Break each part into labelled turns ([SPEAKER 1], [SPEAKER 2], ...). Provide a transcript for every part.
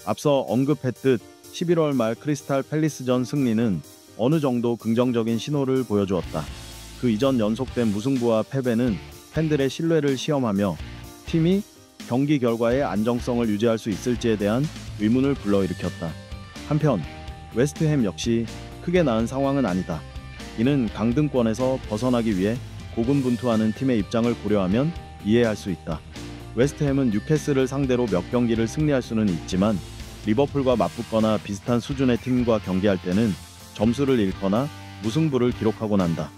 [SPEAKER 1] 앞서 언급했듯 11월 말 크리스탈 팰리스전 승리는 어느 정도 긍정적인 신호를 보여주었다. 그 이전 연속된 무승부와 패배는 팬들의 신뢰를 시험하며 팀이 경기 결과의 안정성을 유지할 수 있을지에 대한 의문을 불러일으켰다. 한편 웨스트햄 역시 크게 나은 상황은 아니다. 이는 강등권에서 벗어나기 위해 고군분투하는 팀의 입장을 고려하면 이해할 수 있다. 웨스트햄은 뉴캐슬을 상대로 몇 경기를 승리할 수는 있지만 리버풀과 맞붙거나 비슷한 수준의 팀과 경기할 때는 점수를 잃거나 무승부를 기록하고 난다.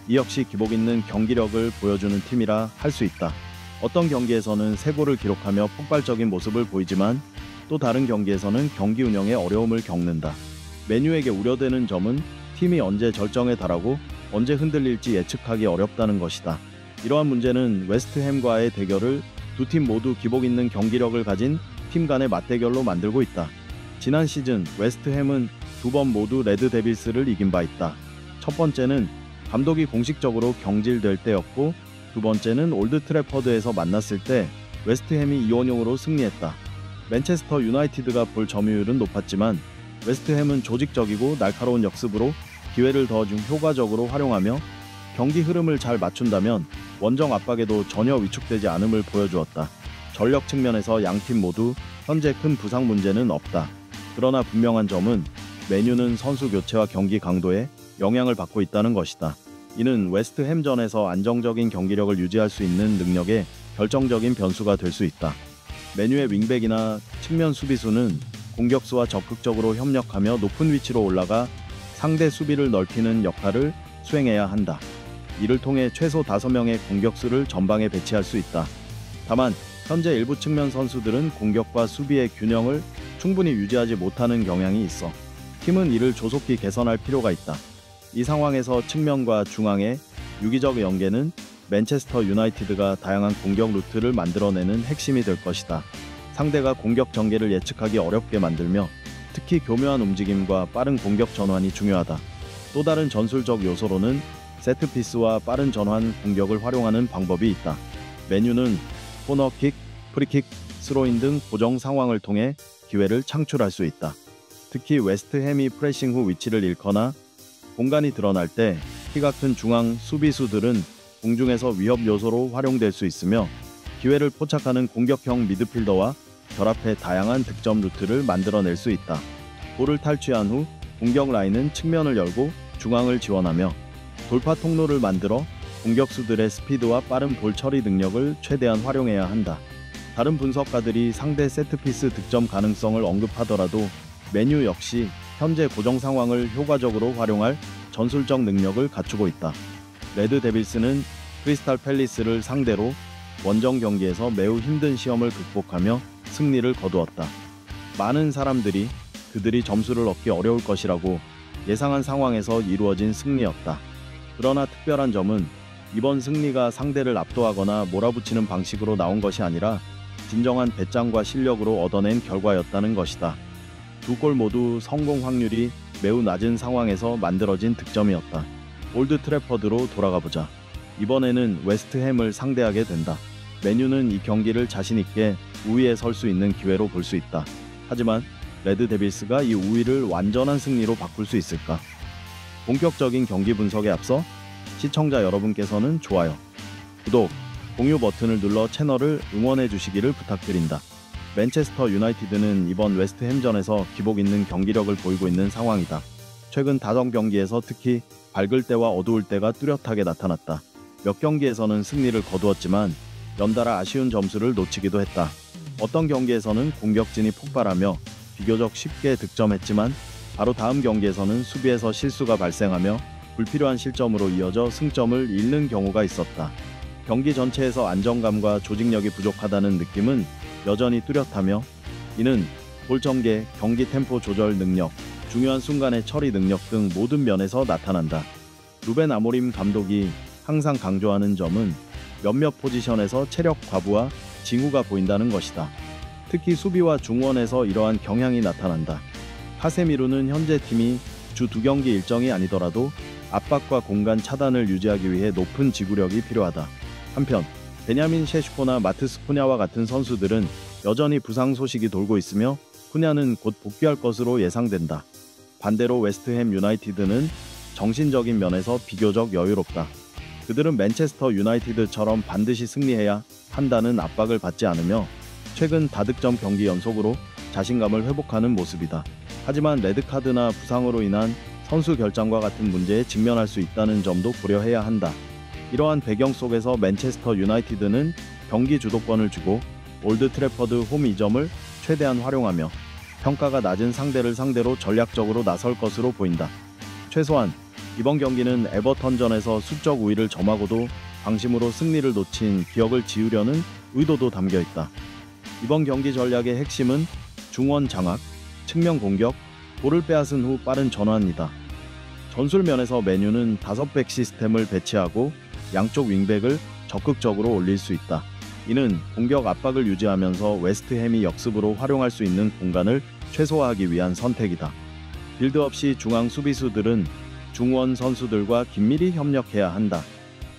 [SPEAKER 1] 이 역시 기복 있는 경기력을 보여주는 팀이라 할 수 있다. 어떤 경기에서는 3골을 기록하며 폭발적인 모습을 보이지만 또 다른 경기에서는 경기 운영에 어려움을 겪는다. 맨유에게 우려되는 점은 팀이 언제 절정에 달하고 언제 흔들릴지 예측하기 어렵다는 것이다. 이러한 문제는 웨스트햄과의 대결을 두 팀 모두 기복 있는 경기력을 가진 팀 간의 맞대결로 만들고 있다. 지난 시즌 웨스트햄은 2번 모두 레드 데빌스를 이긴 바 있다. 첫 번째는 감독이 공식적으로 경질될 때였고, 두 번째는 올드 트래퍼드에서 만났을 때 웨스트햄이 2-0으로 승리했다. 맨체스터 유나이티드가 볼 점유율은 높았지만 웨스트햄은 조직적이고 날카로운 역습으로 기회를 더 좀 효과적으로 활용하며 경기 흐름을 잘 맞춘다면 원정 압박에도 전혀 위축되지 않음을 보여주었다. 전력 측면에서 양팀 모두 현재 큰 부상 문제는 없다. 그러나 분명한 점은 맨유는 선수 교체와 경기 강도에 영향을 받고 있다는 것이다. 이는 웨스트햄전에서 안정적인 경기력을 유지할 수 있는 능력에 결정적인 변수가 될 수 있다. 맨유의 윙백이나 측면 수비수는 공격수와 적극적으로 협력하며 높은 위치로 올라가 상대 수비를 넓히는 역할을 수행해야 한다. 이를 통해 최소 5명의 공격수를 전방에 배치할 수 있다. 다만 현재 일부 측면 선수들은 공격과 수비의 균형을 충분히 유지하지 못하는 경향이 있어 팀은 이를 조속히 개선할 필요가 있다. 이 상황에서 측면과 중앙의 유기적 연계는 맨체스터 유나이티드가 다양한 공격 루트를 만들어내는 핵심이 될 것이다. 상대가 공격 전개를 예측하기 어렵게 만들며 특히 교묘한 움직임과 빠른 공격 전환이 중요하다. 또 다른 전술적 요소로는 세트피스와 빠른 전환 공격을 활용하는 방법이 있다. 맨유는 코너킥, 프리킥, 스로인 등 고정 상황을 통해 기회를 창출할 수 있다. 특히 웨스트햄이 프레싱 후 위치를 잃거나 공간이 드러날 때 키가 큰 중앙 수비수들은 공중에서 위협 요소로 활용될 수 있으며 기회를 포착하는 공격형 미드필더와 결합해 다양한 득점 루트를 만들어낼 수 있다. 볼을 탈취한 후 공격 라인은 측면을 열고 중앙을 지원하며 돌파 통로를 만들어 공격수들의 스피드와 빠른 볼 처리 능력을 최대한 활용해야 한다. 다른 분석가들이 상대 세트피스 득점 가능성을 언급하더라도 맨유 역시 현재 고정 상황을 효과적으로 활용할 전술적 능력을 갖추고 있다. 레드 데빌스는 크리스탈 팰리스를 상대로 원정 경기에서 매우 힘든 시험을 극복하며 승리를 거두었다. 많은 사람들이 그들이 점수를 얻기 어려울 것이라고 예상한 상황에서 이루어진 승리였다. 그러나 특별한 점은 이번 승리가 상대를 압도하거나 몰아붙이는 방식으로 나온 것이 아니라 진정한 배짱과 실력으로 얻어낸 결과였다는 것이다. 두 골 모두 성공 확률이 매우 낮은 상황에서 만들어진 득점이었다. 올드 트래퍼드로 돌아가보자. 이번에는 웨스트햄을 상대하게 된다. 맨유는 이 경기를 자신있게 우위에 설 수 있는 기회로 볼 수 있다. 하지만 레드 데빌스가 이 우위를 완전한 승리로 바꿀 수 있을까? 본격적인 경기 분석에 앞서 시청자 여러분께서는 좋아요, 구독, 공유 버튼을 눌러 채널을 응원해 주시기를 부탁드린다. 맨체스터 유나이티드는 이번 웨스트햄전에서 기복 있는 경기력을 보이고 있는 상황이다. 최근 다정 경기에서 특히 밝을 때와 어두울 때가 뚜렷하게 나타났다. 몇 경기에서는 승리를 거두었지만 연달아 아쉬운 점수를 놓치기도 했다. 어떤 경기에서는 공격진이 폭발하며 비교적 쉽게 득점했지만 바로 다음 경기에서는 수비에서 실수가 발생하며 불필요한 실점으로 이어져 승점을 잃는 경우가 있었다. 경기 전체에서 안정감과 조직력이 부족하다는 느낌은 여전히 뚜렷하며 이는 볼 전개, 경기 템포 조절 능력, 중요한 순간의 처리 능력 등 모든 면에서 나타난다. 루벤 아모림 감독이 항상 강조하는 점은 몇몇 포지션에서 체력 과부와 징후가 보인다는 것이다. 특히 수비와 중원에서 이러한 경향이 나타난다. 카세미루는 현재 팀이 주 2경기 일정이 아니더라도 압박과 공간 차단을 유지하기 위해 높은 지구력이 필요하다. 한편 베냐민 셰슈코나 마트스 쿠냐와 같은 선수들은 여전히 부상 소식이 돌고 있으며 쿠냐는 곧 복귀할 것으로 예상된다. 반대로 웨스트햄 유나이티드는 정신적인 면에서 비교적 여유롭다. 그들은 맨체스터 유나이티드처럼 반드시 승리해야 한다는 압박을 받지 않으며 최근 다득점 경기 연속으로 자신감을 회복하는 모습이다. 하지만 레드카드나 부상으로 인한 선수 결장과 같은 문제에 직면할 수 있다는 점도 고려해야 한다. 이러한 배경 속에서 맨체스터 유나이티드는 경기 주도권을 쥐고 올드 트래퍼드 홈 이점을 최대한 활용하며 평가가 낮은 상대를 상대로 전략적으로 나설 것으로 보인다. 최소한 이번 경기는 에버턴전에서 수적 우위를 점하고도 방심으로 승리를 놓친 기억을 지우려는 의도도 담겨 있다. 이번 경기 전략의 핵심은 중원 장악, 측면 공격, 볼을 빼앗은 후 빠른 전환이다. 전술 면에서 맨유는 5백 시스템을 배치하고 양쪽 윙백을 적극적으로 올릴 수 있다. 이는 공격 압박을 유지하면서 웨스트햄이 역습으로 활용할 수 있는 공간을 최소화하기 위한 선택이다. 빌드업 시 중앙 수비수들은 중원 선수들과 긴밀히 협력해야 한다.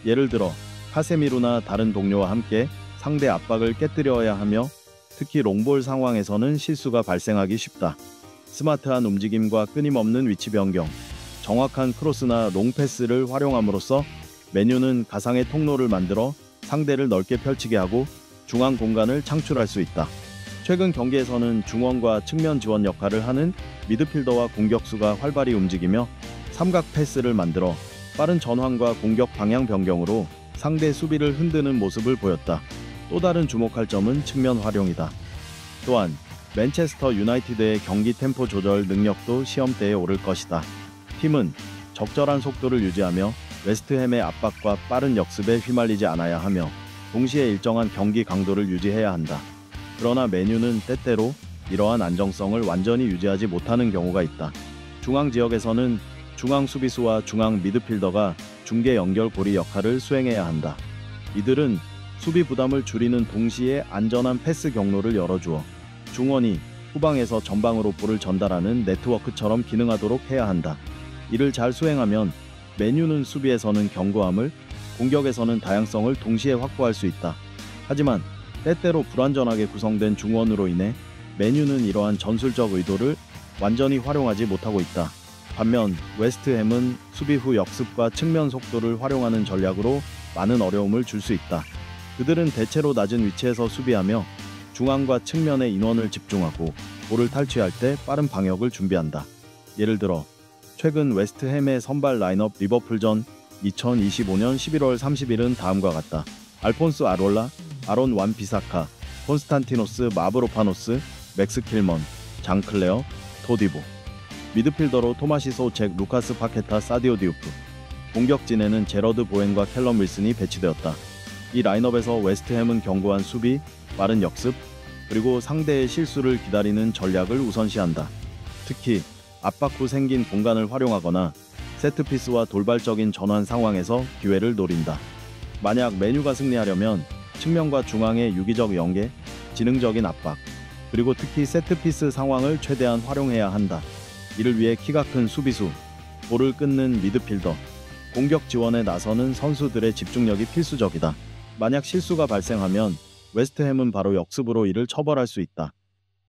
[SPEAKER 1] 예를 들어 카세미루나 다른 동료와 함께 상대 압박을 깨뜨려야 하며 특히 롱볼 상황에서는 실수가 발생하기 쉽다. 스마트한 움직임과 끊임없는 위치 변경, 정확한 크로스나 롱패스를 활용함으로써 맨유는 가상의 통로를 만들어 상대를 넓게 펼치게 하고 중앙 공간을 창출할 수 있다. 최근 경기에서는 중원과 측면 지원 역할을 하는 미드필더와 공격수가 활발히 움직이며 삼각 패스를 만들어 빠른 전환과 공격 방향 변경으로 상대 수비를 흔드는 모습을 보였다. 또 다른 주목할 점은 측면 활용이다. 또한 맨체스터 유나이티드의 경기 템포 조절 능력도 시험대에 오를 것이다. 팀은 적절한 속도를 유지하며 웨스트햄의 압박과 빠른 역습에 휘말리지 않아야 하며 동시에 일정한 경기 강도를 유지해야 한다. 그러나 맨유는 때때로 이러한 안정성을 완전히 유지하지 못하는 경우가 있다. 중앙 지역에서는 중앙 수비수와 중앙 미드필더가 중계 연결고리 역할을 수행해야 한다. 이들은 수비 부담을 줄이는 동시에 안전한 패스 경로를 열어주어 중원이 후방에서 전방으로 볼을 전달하는 네트워크처럼 기능하도록 해야 한다. 이를 잘 수행하면 맨유는 수비에서는 견고함을, 공격에서는 다양성을 동시에 확보할 수 있다. 하지만 때때로 불완전하게 구성된 중원으로 인해 맨유는 이러한 전술적 의도를 완전히 활용하지 못하고 있다. 반면 웨스트햄은 수비 후 역습과 측면 속도를 활용하는 전략으로 많은 어려움을 줄 수 있다. 그들은 대체로 낮은 위치에서 수비하며 중앙과 측면의 인원을 집중하고 볼을 탈취할 때 빠른 방역을 준비한다. 예를 들어 최근 웨스트햄의 선발 라인업 리버풀전 2025년 11월 30일은 다음과 같다. 알폰스 아롤라, 아론 완 비사카, 콘스탄티노스 마브로파노스, 맥스 킬먼, 장 클레어, 토디보. 미드필더로 토마시 소책, 루카스 파케타, 사디오 디우프. 공격진에는 제러드 보엔과 캘럼 윌슨이 배치되었다. 이 라인업에서 웨스트햄은 견고한 수비, 빠른 역습, 그리고 상대의 실수를 기다리는 전략을 우선시한다. 특히 압박 후 생긴 공간을 활용하거나 세트피스와 돌발적인 전환 상황에서 기회를 노린다. 만약 맨유가 승리하려면 측면과 중앙의 유기적 연계, 지능적인 압박, 그리고 특히 세트피스 상황을 최대한 활용해야 한다. 이를 위해 키가 큰 수비수, 볼을 끊는 미드필더, 공격 지원에 나서는 선수들의 집중력이 필수적이다. 만약 실수가 발생하면 웨스트햄은 바로 역습으로 이를 처벌할 수 있다.